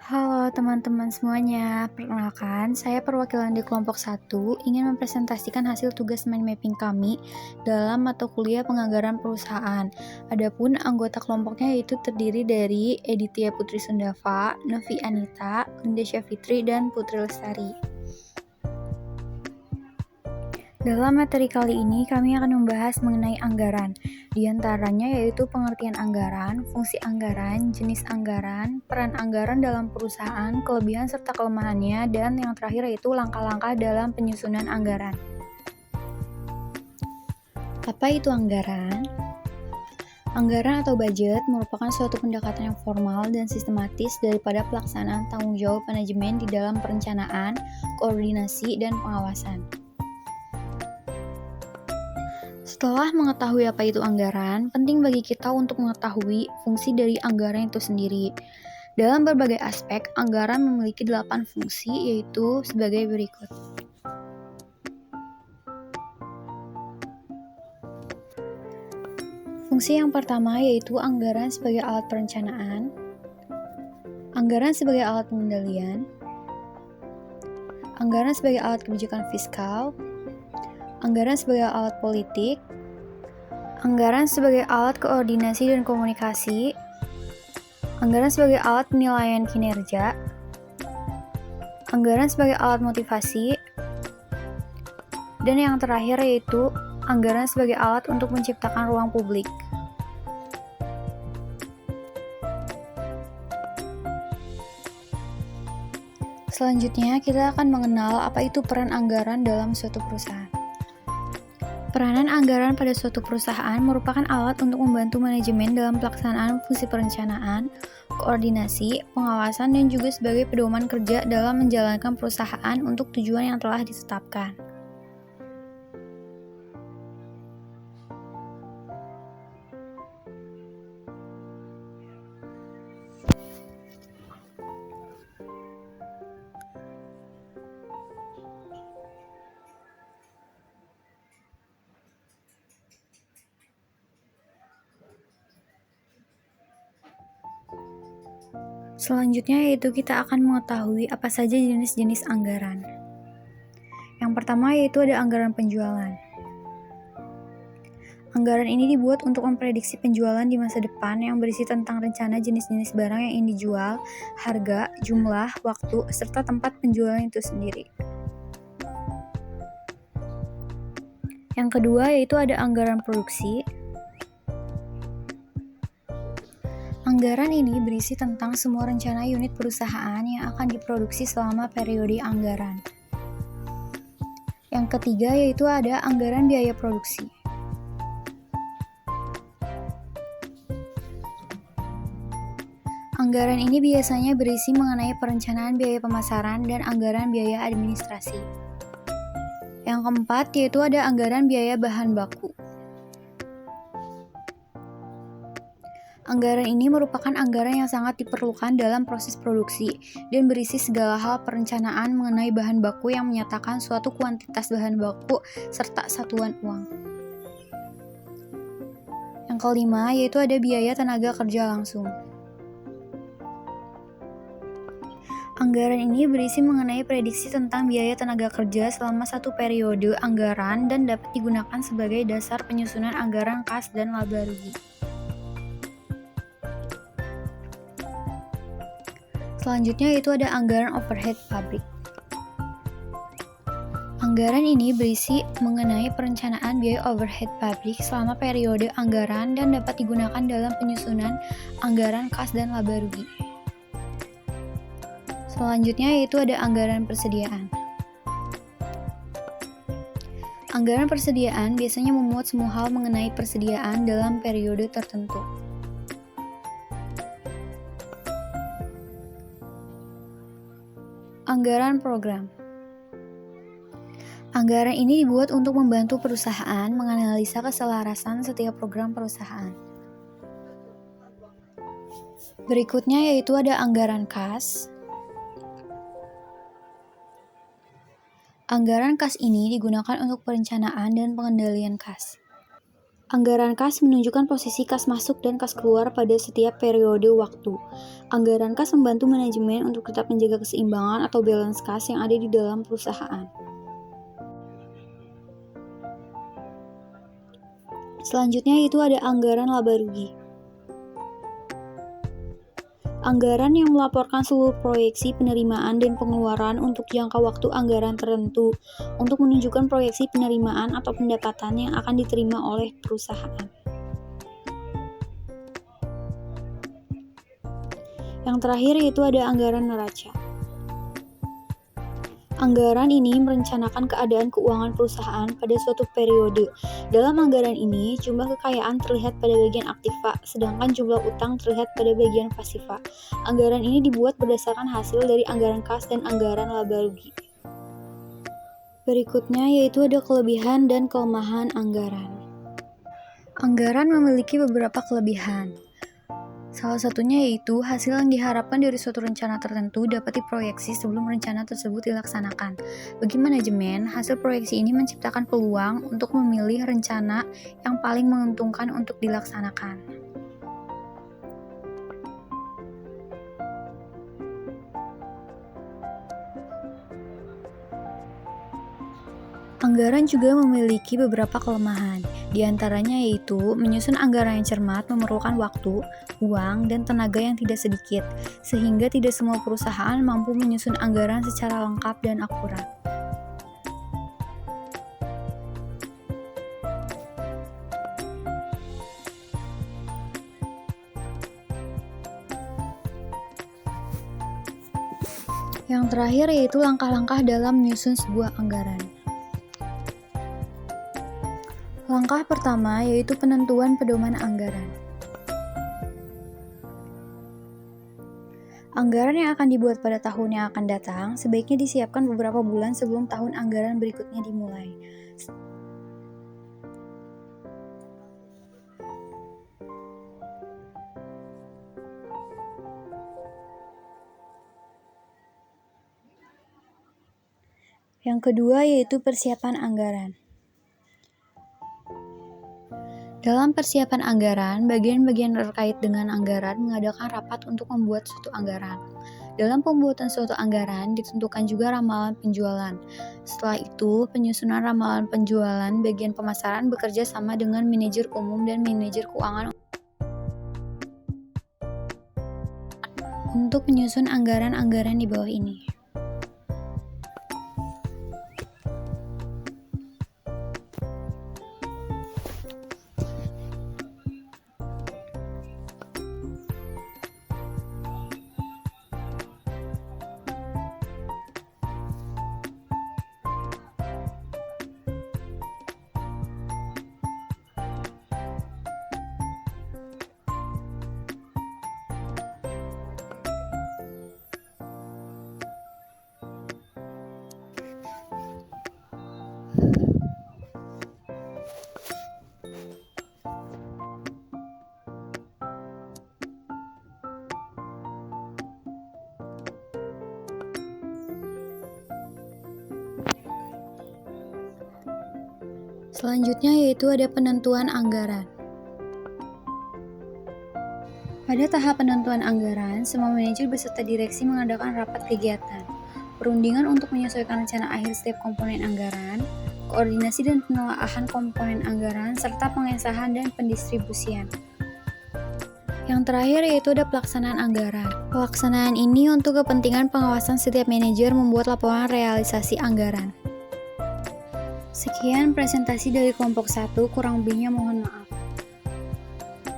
Halo teman-teman semuanya, perkenalkan saya perwakilan di kelompok satu ingin mempresentasikan hasil tugas mind mapping kami dalam mata kuliah penganggaran perusahaan. Adapun anggota kelompoknya yaitu terdiri dari Editia Putri Sundava, Novi Anita, Linda Syafitri, dan Putri Lestari. Dalam materi kali ini, kami akan membahas mengenai anggaran. Di antaranya yaitu pengertian anggaran, fungsi anggaran, jenis anggaran, peran anggaran dalam perusahaan, kelebihan serta kelemahannya, dan yang terakhir yaitu langkah-langkah dalam penyusunan anggaran. Apa itu anggaran? Anggaran atau budget merupakan suatu pendekatan yang formal dan sistematis daripada pelaksanaan tanggung jawab manajemen di dalam perencanaan, koordinasi, dan pengawasan. Setelah mengetahui apa itu anggaran, penting bagi kita untuk mengetahui fungsi dari anggaran itu sendiri. Dalam berbagai aspek, anggaran memiliki 8 fungsi, yaitu sebagai berikut. Fungsi yang pertama yaitu anggaran sebagai alat perencanaan, anggaran sebagai alat pengendalian, anggaran sebagai alat kebijakan fiskal, anggaran sebagai alat politik, anggaran sebagai alat koordinasi dan komunikasi, anggaran sebagai alat penilaian kinerja, anggaran sebagai alat motivasi, dan yang terakhir yaitu anggaran sebagai alat untuk menciptakan ruang publik. Selanjutnya, kita akan mengenal apa itu peran anggaran dalam suatu perusahaan. Peranan anggaran pada suatu perusahaan merupakan alat untuk membantu manajemen dalam pelaksanaan fungsi perencanaan, koordinasi, pengawasan, dan juga sebagai pedoman kerja dalam menjalankan perusahaan untuk tujuan yang telah ditetapkan. Selanjutnya yaitu kita akan mengetahui apa saja jenis-jenis anggaran. Yang pertama yaitu ada anggaran penjualan. Anggaran ini dibuat untuk memprediksi penjualan di masa depan yang berisi tentang rencana jenis-jenis barang yang ingin dijual, harga, jumlah, waktu, serta tempat penjualan itu sendiri. Yang kedua yaitu ada anggaran produksi. Anggaran ini berisi tentang semua rencana unit perusahaan yang akan diproduksi selama periode anggaran. Yang ketiga yaitu ada anggaran biaya produksi. Anggaran ini biasanya berisi mengenai perencanaan biaya pemasaran dan anggaran biaya administrasi. Yang keempat yaitu ada anggaran biaya bahan baku. Anggaran ini merupakan anggaran yang sangat diperlukan dalam proses produksi dan berisi segala hal perencanaan mengenai bahan baku yang menyatakan suatu kuantitas bahan baku serta satuan uang. Yang kelima yaitu ada biaya tenaga kerja langsung. Anggaran ini berisi mengenai prediksi tentang biaya tenaga kerja selama satu periode anggaran dan dapat digunakan sebagai dasar penyusunan anggaran kas dan laba rugi. Selanjutnya yaitu ada anggaran overhead pabrik. Anggaran ini berisi mengenai perencanaan biaya overhead pabrik selama periode anggaran dan dapat digunakan dalam penyusunan anggaran kas dan laba rugi. Selanjutnya yaitu ada anggaran persediaan. Anggaran persediaan biasanya memuat semua hal mengenai persediaan dalam periode tertentu. Anggaran program. Anggaran ini dibuat untuk membantu perusahaan menganalisa keselarasan setiap program perusahaan. Berikutnya yaitu ada anggaran kas. Anggaran kas ini digunakan untuk perencanaan dan pengendalian kas. Anggaran kas menunjukkan posisi kas masuk dan kas keluar pada setiap periode waktu. Anggaran kas membantu manajemen untuk tetap menjaga keseimbangan atau balance kas yang ada di dalam perusahaan. Selanjutnya itu ada anggaran laba rugi. Anggaran yang melaporkan seluruh proyeksi penerimaan dan pengeluaran untuk jangka waktu anggaran tertentu untuk menunjukkan proyeksi penerimaan atau pendapatan yang akan diterima oleh perusahaan. Yang terakhir yaitu ada anggaran neraca. Anggaran ini merencanakan keadaan keuangan perusahaan pada suatu periode. Dalam anggaran ini, jumlah kekayaan terlihat pada bagian aktiva, sedangkan jumlah utang terlihat pada bagian pasiva. Anggaran ini dibuat berdasarkan hasil dari anggaran kas dan anggaran laba rugi. Berikutnya yaitu ada kelebihan dan kelemahan anggaran. Anggaran memiliki beberapa kelebihan. Salah satunya yaitu hasil yang diharapkan dari suatu rencana tertentu dapat diproyeksi sebelum rencana tersebut dilaksanakan. Bagi manajemen, hasil proyeksi ini menciptakan peluang untuk memilih rencana yang paling menguntungkan untuk dilaksanakan. Anggaran juga memiliki beberapa kelemahan, di antaranya yaitu menyusun anggaran yang cermat memerlukan waktu, uang, dan tenaga yang tidak sedikit, sehingga tidak semua perusahaan mampu menyusun anggaran secara lengkap dan akurat. Yang terakhir yaitu langkah-langkah dalam menyusun sebuah anggaran. Langkah pertama yaitu penentuan pedoman anggaran. Anggaran yang akan dibuat pada tahun yang akan datang sebaiknya disiapkan beberapa bulan sebelum tahun anggaran berikutnya dimulai. Yang kedua yaitu persiapan anggaran. Dalam persiapan anggaran, bagian-bagian terkait dengan anggaran mengadakan rapat untuk membuat suatu anggaran. Dalam pembuatan suatu anggaran, ditentukan juga ramalan penjualan. Setelah itu, penyusunan ramalan penjualan bagian pemasaran bekerja sama dengan manajer umum dan manajer keuangan untuk menyusun anggaran-anggaran di bawah ini. Selanjutnya yaitu ada penentuan anggaran. Pada tahap penentuan anggaran, semua manajer beserta direksi mengadakan rapat kegiatan, perundingan untuk menyesuaikan rencana akhir setiap komponen anggaran, koordinasi dan penelaahan komponen anggaran, serta pengesahan dan pendistribusian. Yang terakhir yaitu ada pelaksanaan anggaran. Pelaksanaan ini untuk kepentingan pengawasan setiap manajer membuat laporan realisasi anggaran. Sekian presentasi dari kelompok 1, kurang lebihnya mohon maaf.